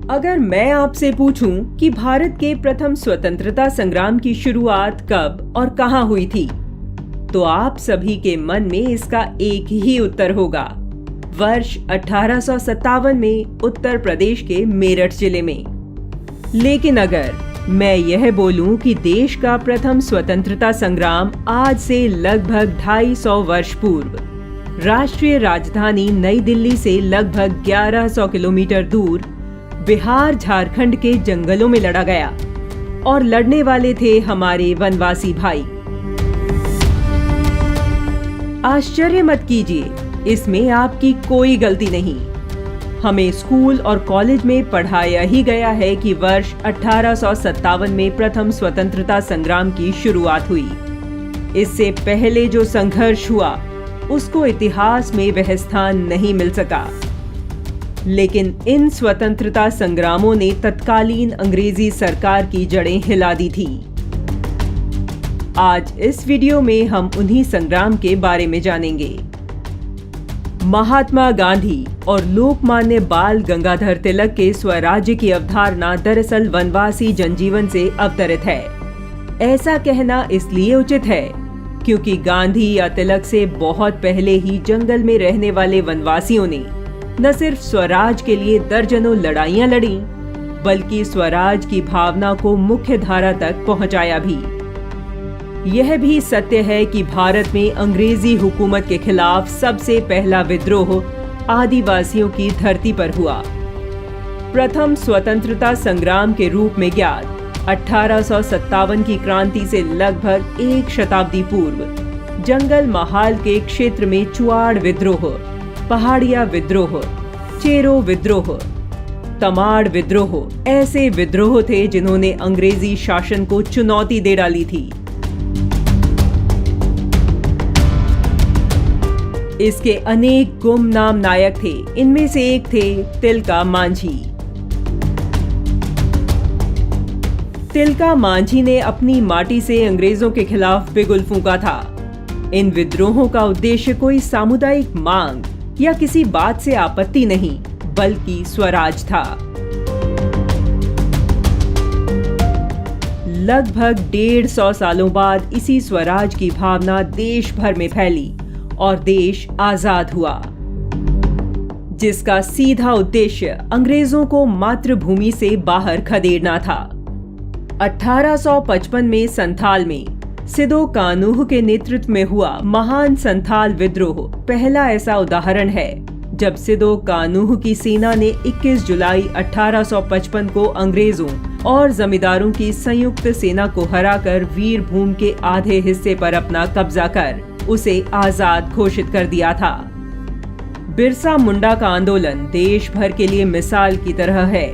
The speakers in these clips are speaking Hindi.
अगर मैं आपसे पूछूं कि भारत के प्रथम स्वतंत्रता संग्राम की शुरुआत कब और कहां हुई थी, तो आप सभी के मन में इसका एक ही उत्तर होगा, वर्ष 1857 में उत्तर प्रदेश के मेरठ जिले में। लेकिन अगर मैं यह बोलूं कि देश का प्रथम स्वतंत्रता संग्राम आज से लगभग 250 वर्ष पूर्व राष्ट्रीय राजधानी नई दिल्ली से लगभग 1100 किलोमीटर दूर बिहार झारखंड के जंगलों में लड़ा गया और लड़ने वाले थे हमारे वनवासी भाई। आश्चर्य मत कीजिए, इसमें आपकी कोई गलती नहीं। हमें स्कूल और कॉलेज में पढ़ाया ही गया है कि वर्ष 1857 में प्रथम स्वतंत्रता संग्राम की शुरुआत हुई। इससे पहले जो संघर्ष हुआ उसको इतिहास में वह स्थान नहीं मिल सका। लेकिन इन स्वतंत्रता संग्रामों ने तत्कालीन अंग्रेजी सरकार की जड़ें हिला दी थी। आज इस वीडियो में हम उन्हीं संग्राम के बारे में जानेंगे। महात्मा गांधी और लोकमान्य बाल गंगाधर तिलक के स्वराज्य की अवधारणा दरअसल वनवासी जनजीवन से अवतरित है। ऐसा कहना इसलिए उचित है क्योंकि गांधी या तिलक से बहुत पहले ही जंगल में रहने वाले वनवासियों ने न सिर्फ स्वराज के लिए दर्जनों लड़ाइयां लड़ी, बल्कि स्वराज की भावना को मुख्य धारा तक पहुंचाया भी। यह भी सत्य है कि भारत में अंग्रेजी हुकूमत के खिलाफ सबसे पहला विद्रोह आदिवासियों की धरती पर हुआ। प्रथम स्वतंत्रता संग्राम के रूप में ज्ञात 1857 की क्रांति से लगभग एक शताब्दी पूर्व जंगल महाल के क्षेत्र में चुआड़ विद्रोह, पहाड़िया विद्रोह, चेरो विद्रोह, तमाड़ विद्रोह ऐसे विद्रोह थे जिन्होंने अंग्रेजी शासन को चुनौती दे डाली थी। इसके अनेक गुमनाम नायक थे। इनमें से एक थे तिलका मांझी। तिलका मांझी ने अपनी माटी से अंग्रेजों के खिलाफ बिगुल फूंका था। इन विद्रोहों का उद्देश्य कोई सामुदायिक मांग या किसी बात से आपत्ति नहीं, बल्कि स्वराज था। लगभग 150 सालों बाद इसी स्वराज की भावना देश भर में फैली और देश आजाद हुआ, जिसका सीधा उद्देश्य अंग्रेजों को मातृभूमि से बाहर खदेड़ना था। 1855 में संथाल में सिदो कान्हू के नेतृत्व में हुआ महान संथाल विद्रोह पहला ऐसा उदाहरण है जब सिदो कान्हू की सेना ने 21 जुलाई 1855 को अंग्रेजों और जमींदारों की संयुक्त सेना को हराकर वीरभूम के आधे हिस्से पर अपना कब्जा कर उसे आजाद घोषित कर दिया था। बिरसा मुंडा का आंदोलन देश भर के लिए मिसाल की तरह है,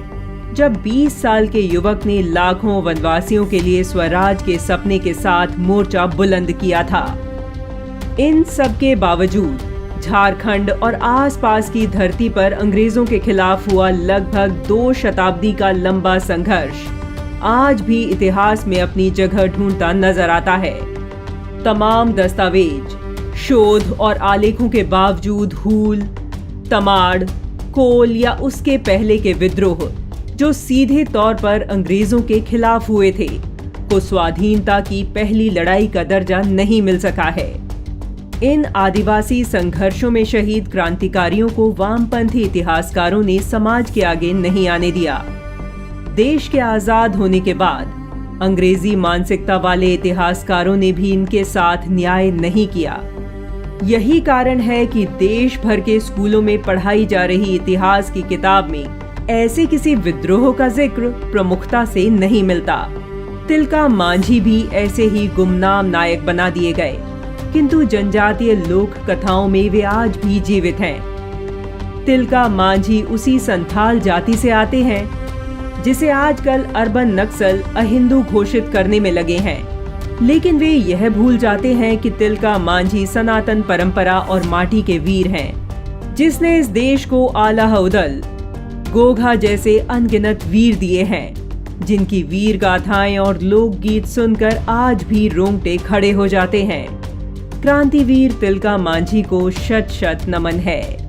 जब 20 साल के युवक ने लाखों वनवासियों के लिए स्वराज के सपने के साथ मोर्चा बुलंद किया था। इन सब के बावजूद झारखंड और आसपास की धरती पर अंग्रेजों के खिलाफ हुआ लगभग 2 शताब्दी का लंबा संघर्ष आज भी इतिहास में अपनी जगह ढूंढता नजर आता है। तमाम दस्तावेज, शोध और आलेखों के बावजूद हूल, तमाड़, कोल या उसके पहले के विद्रोह जो सीधे तौर पर अंग्रेजों के खिलाफ हुए थे, को स्वाधीनता की पहली लड़ाई का दर्जा नहीं मिल सका है। इन आदिवासी संघर्षों में शहीद क्रांतिकारियों को वामपंथी इतिहासकारों ने समाज के आगे नहीं आने दिया। देश के आजाद होने के बाद अंग्रेजी मानसिकता वाले इतिहासकारों ने भी इनके साथ न्याय नहीं किया। यही कारण है कि देश भर के स्कूलों में पढ़ाई जा रही इतिहास की किताब में ऐसे किसी विद्रोह का जिक्र प्रमुखता से नहीं मिलता। तिलका मांझी भी ऐसे ही गुमनाम नायक बना दिए गए, किंतु जनजातीय लोक कथाओं में वे आज भी जीवित हैं। तिलका मांझी उसी संथाल जाति से आते हैं जिसे आजकल अर्बन नक्सल अहिंदू घोषित करने में लगे हैं, लेकिन वे यह भूल जाते हैं कि तिलका मांझी सनातन परंपरा और माटी के वीर हैं, जिसने इस देश को आला उदल, गोघा जैसे अनगिनत वीर दिए हैं, जिनकी वीर गाथाएं और लोकगीत सुनकर आज भी रोंगटे खड़े हो जाते हैं। क्रांतिवीर तिलका मांझी को शत शत नमन है।